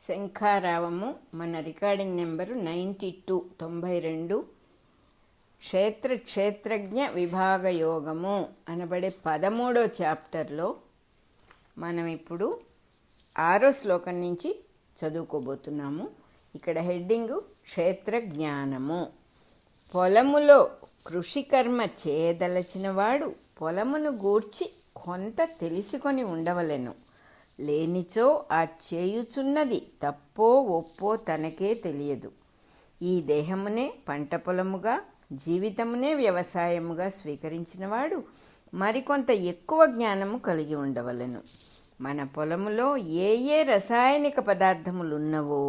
శంఖారావము. మన recording number 92 క్షేత్రజ్ఞ విభాగ యోగము అనబడే 13వ చాప్టర్లో మనం ఇప్పుడు 6వ శ్లోకం నుంచి చదువుకోబోతున్నాము. ఇక్కడ హెడ్డింగు క్షేత్రజ్ఞానము. పొలములో కృషికర్మ చేయదలచినవాడు పొలమును గూర్చి కొంత తెలుసుకొని ఉండవలెను. లేనిచో ఆ చేయుచున్నది తప్పో ఒప్పో తనకే తెలియదు. ఈ దేహమునే పంట పొలముగా, జీవితమునే వ్యవసాయముగా స్వీకరించినవాడు మరికొంత ఎక్కువ జ్ఞానము కలిగి ఉండవలెను. మన పొలములో ఏ ఏ రసాయనిక పదార్థములు ఉన్నవో,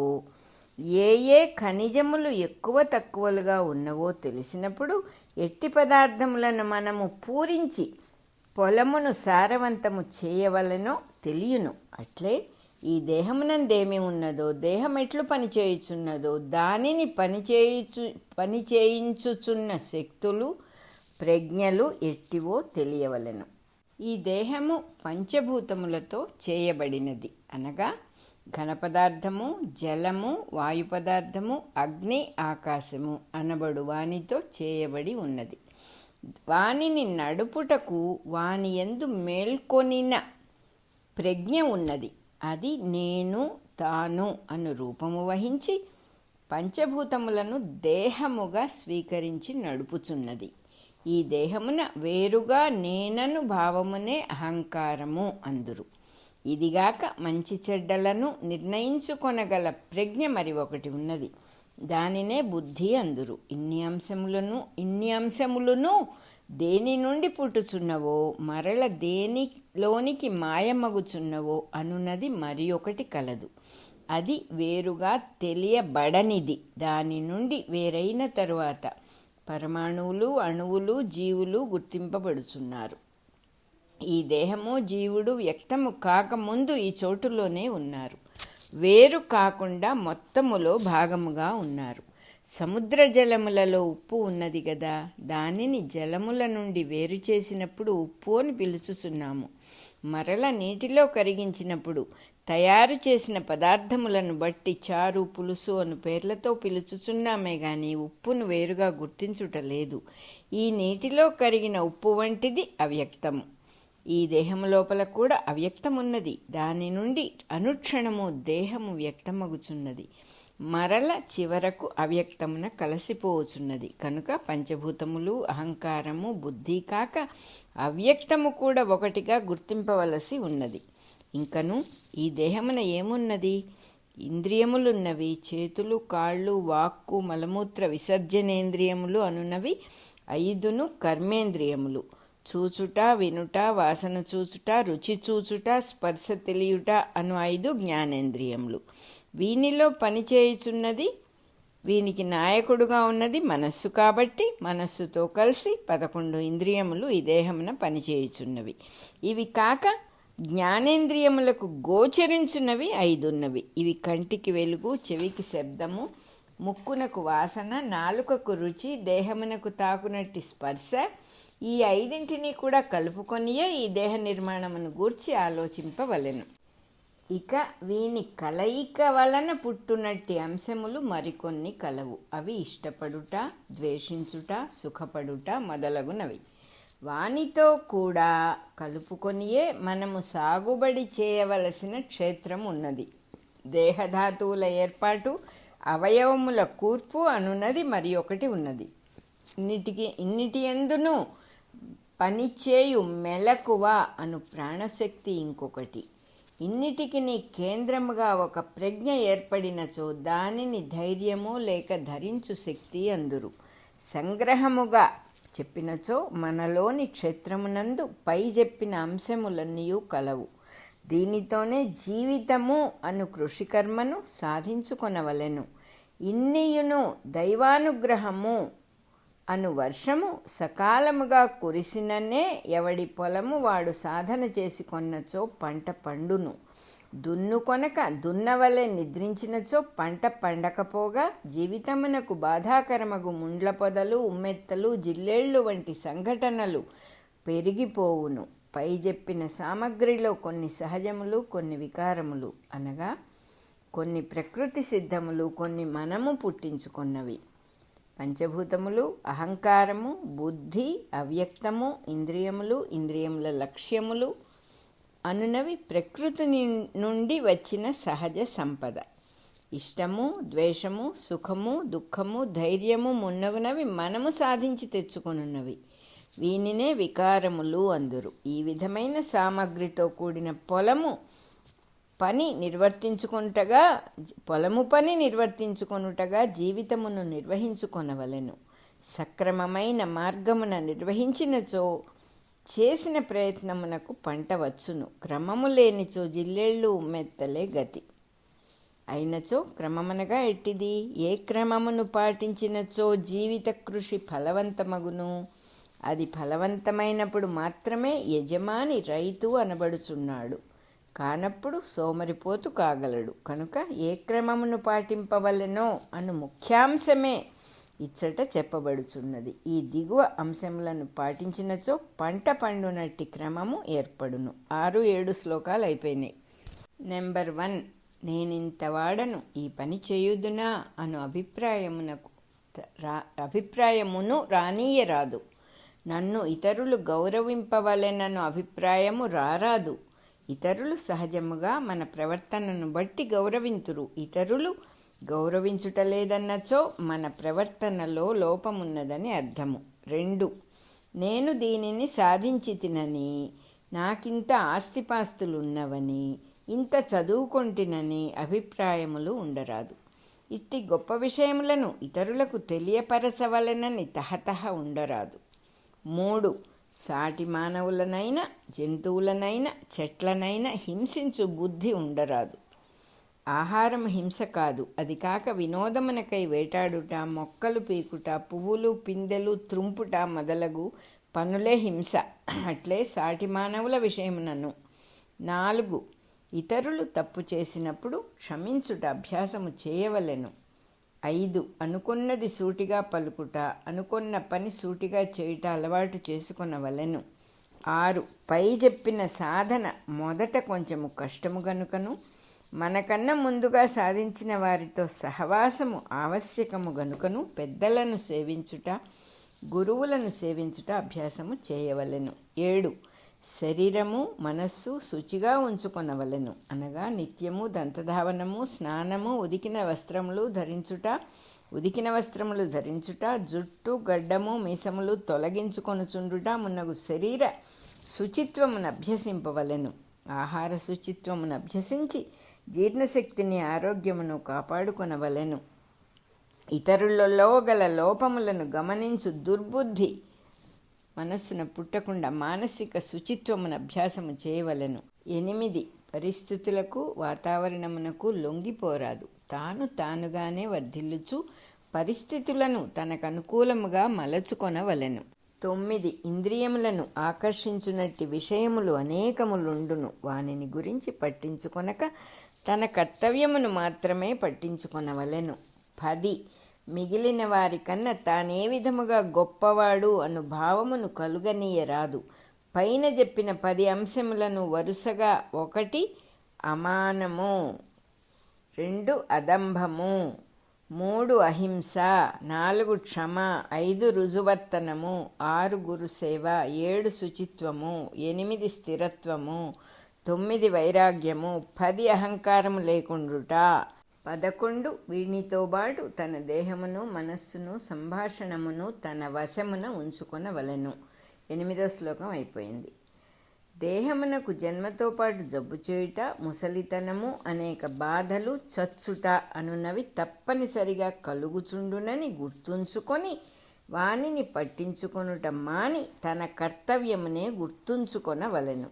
ఏ ఏ ఖనిజములు ఎక్కువ తక్కువలుగా ఉన్నవో తెలిసినప్పుడు ఎట్టి పదార్థములను మనము పూరించి పొలమును సారవంతము చేయవలనో తెలియను. అట్లే ఈ దేహమునందేమి ఉన్నదో, దేహం ఎట్లు పనిచేయుచున్నదో, దానిని పనిచేయించుచున్న శక్తులు ప్రజ్ఞలు ఎట్టివో తెలియవలెను. ఈ దేహము పంచభూతములతో చేయబడినది అనగా ఘన పదార్థము, జలము, వాయు పదార్థము, అగ్ని, ఆకాశము అనబడు వానితో చేయబడి ఉన్నది. వానిని నడుపుటకు వాని యందు మేల్కొనిన ప్రజ్ఞ ఉన్నది. అది నేను, తాను అను రూపము వహించి పంచభూతములను దేహముగా స్వీకరించి నడుపుచున్నది. ఈ దేహమున వేరుగా నేనను భావమునే అహంకారము అందురు. ఇదిగాక మంచి చెడ్డలను నిర్ణయించుకొనగల ప్రజ్ఞ మరి ఒకటి ఉన్నది. దానినే బుద్ధి అందురు. ఇన్ని అంశములను దేని నుండి పుట్టుచున్నవో, మరల దేనిలోనికి మాయమగుచున్నవో అనున్నది మరి ఒకటి కలదు. అది వేరుగా తెలియబడనిది. దాని నుండి వేరైన తరువాత పరమాణువులు, అణువులు, జీవులు గుర్తింపబడుచున్నారు. ఈ దేహము, జీవుడు వ్యక్తము కాకముందు ఈ చోటులోనే ఉన్నారు. వేరు కాకుండా మొత్తములో భాగముగా ఉన్నారు. సముద్ర జలములలో ఉప్పు ఉన్నది కదా, దానిని జలముల నుండి వేరు చేసినప్పుడు ఉప్పు అని పిలుచుచున్నాము. మరల నీటిలో కరిగించినప్పుడు తయారు చేసిన పదార్థములను బట్టి చారు, పులుసు అను పేర్లతో పిలుచుచున్నామే గాని ఉప్పును వేరుగా గుర్తించుటలేదు. ఈ నీటిలో కరిగిన ఉప్పు వంటిది అవ్యక్తము. ఈ దేహము లోపల కూడా అవ్యక్తమున్నది. దాని నుండి అనుక్షణము దేహము వ్యక్తమగుచున్నది. మరల చివరకు అవ్యక్తమున కలసిపోవచున్నది. కనుక పంచభూతములు, అహంకారము, బుద్ధి కాక అవ్యక్తము కూడా ఒకటిగా గుర్తింపవలసి ఉన్నది. ఇంకను ఈ దేహమున ఏమున్నది? ఇంద్రియములున్నవి. చేతులు, కాళ్ళు, వాక్కు, మలమూత్ర విసర్జనేంద్రియములు అనున్నవి 5 కర్మేంద్రియములు. చూచుట, వినుట, వాసన చూచుట, రుచి చూచుట, స్పర్శ తెలియుట అను 5 జ్ఞానేంద్రియములు. వీనిలో పనిచేయుచున్నది, వీనికి నాయకుడుగా ఉన్నది మనస్సు కాబట్టి మనస్సుతో కలిసి 11 ఇంద్రియములు ఈ దేహమున పనిచేయుచున్నవి. ఇవి కాక జ్ఞానేంద్రియములకు గోచరించున్నవి 5 ఉన్నవి. ఇవి కంటికి వెలుగు, చెవికి శబ్దము, ముక్కునకు వాసన, నాలుకకు రుచి, దేహమునకు తాకునట్టి స్పర్శ. ఈ 5 కూడా కలుపుకొనియే ఈ దేహ నిర్మాణమును గూర్చి ఆలోచింపవలెను. ఇక వీని కలయిక వలన పుట్టునట్టి అంశములు మరికొన్ని కలవు. అవి ఇష్టపడుట, ద్వేషించుట, సుఖపడుట మొదలగునవి. వానితో కూడా కలుపుకొనియే మనము సాగుబడి చేయవలసిన క్షేత్రం ఉన్నది. దేహధాతువుల ఏర్పాటు, అవయవముల కూర్పు అనున్నది మరి ఒకటి ఉన్నది. ఇన్నిటి యందును పనిచేయు మెలకువ అను ప్రాణశక్తి ఇంకొకటి. ఇన్నిటికి కేంద్రముగా ఒక ప్రజ్ఞ ఏర్పడినచో దానిని ధైర్యము లేక ధరించు శక్తి అందురు. సంగ్రహముగా చెప్పినచో మనలోని క్షేత్రమునందు పై చెప్పిన అంశములన్నీ కలవు. దీనితోనే జీవితము అను కృషికర్మను సాధించుకొనవలెను. ఇన్నియును దైవానుగ్రహము అను వర్షము సకాలముగా కురిసిననే ఎవడి పొలము వాడు సాధన చేసి కొన్నచో పంట పండును. దున్నుకొనక దున్నవలె నిద్రించినచో పంట పండకపోగా జీవితమునకు బాధాకరమగు ముండ్ల పొదలు, ఉమ్మెత్తలు, జిల్లేళ్ళు వంటి సంఘటనలు పెరిగిపోవును. పై చెప్పిన సామగ్రిలో కొన్ని సహజములు, కొన్ని వికారములు అనగా కొన్ని ప్రకృతి సిద్ధములు, కొన్ని మనము పుట్టించుకున్నవి. పంచభూతములు అహంకారము, బుద్ధి, అవ్యక్తము, ఇంద్రియములు, ఇంద్రియముల లక్ష్యములు అనునవి ప్రకృతి నుండి వచ్చిన సహజ సంపద. ఇష్టము, ద్వేషము, సుఖము, దుఃఖము, ధైర్యము మున్నగునవి మనము సాధించి తెచ్చుకొనున్నవి. వీనినే వికారములు అందురు. ఈ విధమైన సామగ్రితో కూడిన పొలము పని నిర్వర్తించుకొనుటగా జీవితమును నిర్వహించుకొనవలెను. సక్రమమైన మార్గమున నిర్వహించినచో చేసిన ప్రయత్నమునకు పంట వచ్చును. క్రమము లేనిచో జిల్లేళ్ళు మెత్తలే గతి. అయినచో క్రమమనగా ఎట్టిది? ఏ క్రమమును పాటించినచో జీవిత కృషి ఫలవంతమగును. అది ఫలవంతమైనప్పుడు మాత్రమే యజమాని రైతు అనబడుచున్నాడు. కానప్పుడు సోమరిపోతు కాగలడు. కనుక ఏ క్రమమును పాటింపవలెనో అను ముఖ్యాంశమే ఇచ్చట చెప్పబడుచున్నది. ఈ దిగువ అంశములను పాటించినచో పంట పండునట్టి క్రమము ఏర్పడును. 6-7 శ్లోకాలు అయిపోయినాయి. నెంబర్ 1, నేనింత వాడను, ఈ పని చేయుదునా అను అభిప్రాయమును రానీయరాదు. నన్ను ఇతరులు గౌరవింపవలెనను అభిప్రాయము రారాదు. ఇతరులు సహజముగా మన ప్రవర్తనను బట్టి గౌరవింతురు. ఇతరులు గౌరవించుటలేదన్నచో మన ప్రవర్తనలో లోపమున్నదని అర్థము. 2, నేను దీనిని సాధించి తినని, నాకింత ఆస్తిపాస్తులున్నవని, ఇంత చదువుకొంటినని అభిప్రాయములు ఉండరాదు. ఇట్టి గొప్ప విషయములను ఇతరులకు తెలియపరచవలెనని తహతహ ఉండరాదు. 3, సాటి మానవులనైనా, జంతువులనైనా, చెట్లనైనా హింసించు బుద్ధి ఉండరాదు. ఆహారం హింస కాదు. అది కాక వినోదమునకై వేటాడుట, మొక్కలు పీకుట, పువ్వులు పిందెలు త్రుంపుట మొదలగు పనులే హింస. అట్లే సాటి మానవుల విషయమునను. 4, ఇతరులు తప్పు చేసినప్పుడు క్షమించుట అభ్యాసము చేయవలెను. 5, అనుకున్నది సూటిగా పలుకుట, అనుకున్న పని సూటిగా చేయుట అలవాటు చేసుకొనవలెను. 6, పై చెప్పిన సాధన మొదట కొంచెము కష్టము గనుకను, మనకన్నా ముందుగా సాధించిన వారితో సహవాసము ఆవశ్యకము గనుకను పెద్దలను సేవించుట, గురువులను సేవించుట అభ్యాసము చేయవలెను. 7, శరీరము మనస్సు శుచిగా ఉంచుకొనవలెను. అనగా నిత్యము దంతధావనము, స్నానము, ఉదికిన వస్త్రములు ధరించుట, జుట్టు గడ్డము మీసములు తొలగించుకొనుచుండుట మున్నగు శరీర శుచిత్వమును అభ్యసింపవలెను. ఆహార శుచిత్వమును అభ్యసించి జీర్ణశక్తిని, ఆరోగ్యమును కాపాడుకొనవలెను. ఇతరులలో గల లోపములను గమనించు దుర్బుద్ధి మనస్సున పుట్టకుండా మానసిక శుచిత్వమును అభ్యాసము చేయవలెను. 8, పరిస్థితులకు వాతావరణమునకు లొంగిపోరాదు. తానుగానే వర్ధిల్లుచు పరిస్థితులను తనకు అనుకూలముగా మలచుకొనవలెను. 9, ఇంద్రియములను ఆకర్షించునట్టి విషయములు అనేకములుండును. వానిని గురించి పట్టించుకొనక తన కర్తవ్యమును మాత్రమే పట్టించుకొనవలెను. 10, మిగిలిన వారికన్నా తానే విధముగా గొప్పవాడు అను భావమును కలుగనీయరాదు. పైన చెప్పిన 10 అంశములను వరుసగా 1 అమానము, 2 అదంభము, 3 అహింస, 4 క్షమ, 5 రుజువర్తనము, 6 గురుసేవ, 7 శుచిత్వము, 8 స్థిరత్వము, 9 వైరాగ్యము, 10 అహంకారము లేకుండుట, 11 వీనితోబాటు తన దేహమును, మనస్సును, సంభాషణమును తన వశమున ఉంచుకొనవలెను. 8వ శ్లోకం అయిపోయింది. దేహమునకు జన్మతో పాటు జబ్బు చేయుట, ముసలితనము, అనేక బాధలు, చచ్చుట అనున్నవి తప్పనిసరిగా కలుగుచుండునని గుర్తుంచుకొని వానిని పట్టించుకొనుట మాని తన కర్తవ్యమునే గుర్తుంచుకొనవలెను.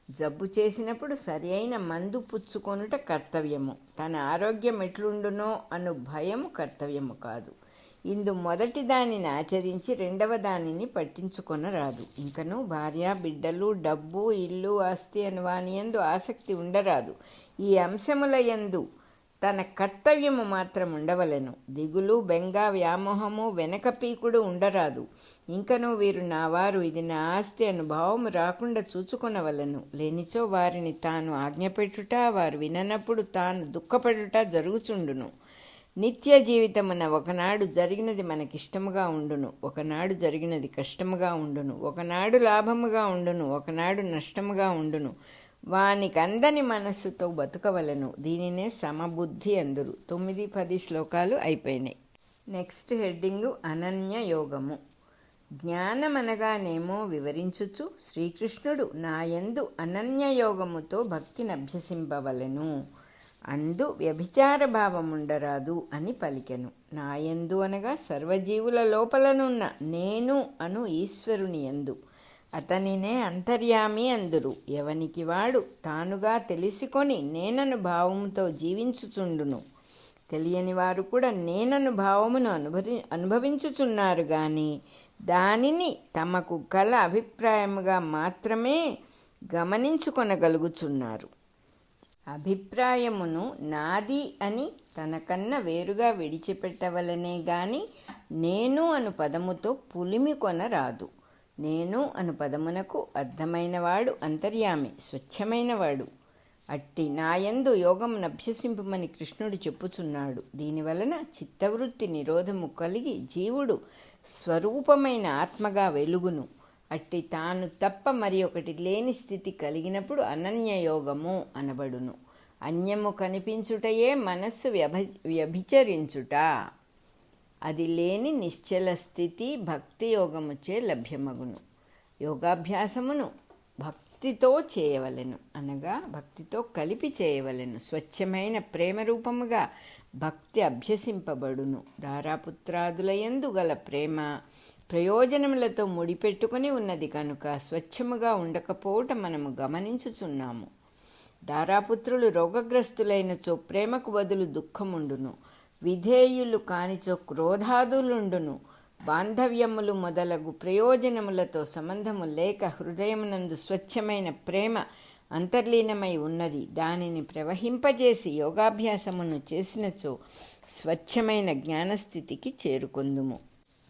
జబ్బు చేసినప్పుడు సరి అయిన మందు పుచ్చుకొనుట కర్తవ్యము. తన ఆరోగ్యం ఎట్లుండునో అను భయము కర్తవ్యము కాదు. ఇందు మొదటి దానిని ఆచరించి రెండవ దానిని పట్టించుకొనరాదు. ఇంకను భార్య, బిడ్డలు, డబ్బు, ఇల్లు, ఆస్తి అను వానియందు ఆసక్తి ఉండరాదు. ఈ అంశముల యందు తన కర్తవ్యము మాత్రం ఉండవలెను. దిగులు, బెంగ, వ్యామోహము, వెనక పీకుడు ఉండరాదు. ఇంకనూ వీరు నావారు, ఇది నా ఆస్తి అను భావము రాకుండా చూచుకొనవలెను. లేనిచో వారిని తాను ఆజ్ఞపెట్టుట, వారు విననప్పుడు తాను దుఃఖపడుట జరుగుచుండును. నిత్య జీవితమున ఒకనాడు జరిగినది మనకిష్టముగా ఉండును, ఒకనాడు జరిగినది కష్టముగా ఉండును, ఒకనాడు లాభముగా ఉండును, ఒకనాడు నష్టముగా ఉండును. వానికందని మనస్సుతో బతుకవలను. దీనినే సమబుద్ధి అందురు. 9-10 శ్లోకాలు అయిపోయినాయి. నెక్స్ట్ హెడ్డింగు అనన్య యోగము. జ్ఞానమనగానేమో వివరించుచు శ్రీకృష్ణుడు నాయందు అనన్య యోగముతో భక్తిని అభ్యసింపవలెను, అందు వ్యభిచార భావముండరాదు అని పలికెను. నాయందు అనగా సర్వజీవుల లోపలనున్న నేను అను ఈశ్వరుని యందు. అతనినే అంతర్యామి అందురు. ఎవనికి వాడు తానుగా తెలిసికొని నేనను భావముతో జీవించుచుండును. తెలియని వారు కూడా నేనను భావమును అనుభవించుచున్నారు గాని దానిని తమకు గల అభిప్రాయముగా మాత్రమే గమనించుకొనగలుగుచున్నారు. అభిప్రాయమును నాది అని తనకన్నా వేరుగా విడిచిపెట్టవలనే గాని నేను అను పదముతో పులిమికొనరాదు. నేను అను పదమునకు అర్థమైనవాడు అంతర్యామి, స్వచ్ఛమైనవాడు. అట్టి నాయందు యోగమును అభ్యసింపమని కృష్ణుడు చెప్పుచున్నాడు. దీనివలన చిత్తవృత్తి నిరోధము కలిగి జీవుడు స్వరూపమైన ఆత్మగా వెలుగును. అట్టి తాను తప్ప మరి ఒకటి లేని స్థితి కలిగినప్పుడు అనన్యయోగము అనబడును. అన్యము కనిపించుటయే మనస్సు వ్యభిచరించుట. అది లేని నిశ్చల స్థితి భక్తి యోగముచే లభ్యమగును. యోగాభ్యాసమును భక్తితో చేయవలెను, అనగా భక్తితో కలిపి చేయవలెను. స్వచ్ఛమైన ప్రేమ రూపముగా భక్తి అభ్యసింపబడును. దారాపుత్రాదులయందు గల ప్రేమ ప్రయోజనములతో ముడిపెట్టుకుని ఉన్నది కనుక స్వచ్ఛముగా ఉండకపోవటం మనము గమనించుచున్నాము. దారాపుత్రులు రోగగ్రస్తులైనచో ప్రేమకు బదులు దుఃఖముండును. విధేయులు కానిచో క్రోధాదులుండును. బాంధవ్యములు మొదలగు ప్రయోజనములతో సంబంధము లేక హృదయమునందు స్వచ్ఛమైన ప్రేమ అంతర్లీనమై ఉన్నది. దానిని ప్రవహింపజేసి యోగాభ్యాసమును చేసినచో స్వచ్ఛమైన జ్ఞానస్థితికి చేరుకొందుము.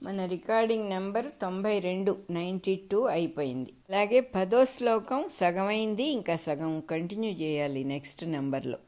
మన రికార్డింగ్ నెంబర్ 92 అయిపోయింది. అలాగే 10వ శ్లోకం సగమైంది, ఇంకా సగం కంటిన్యూ చేయాలి నెక్స్ట్ నెంబర్లో.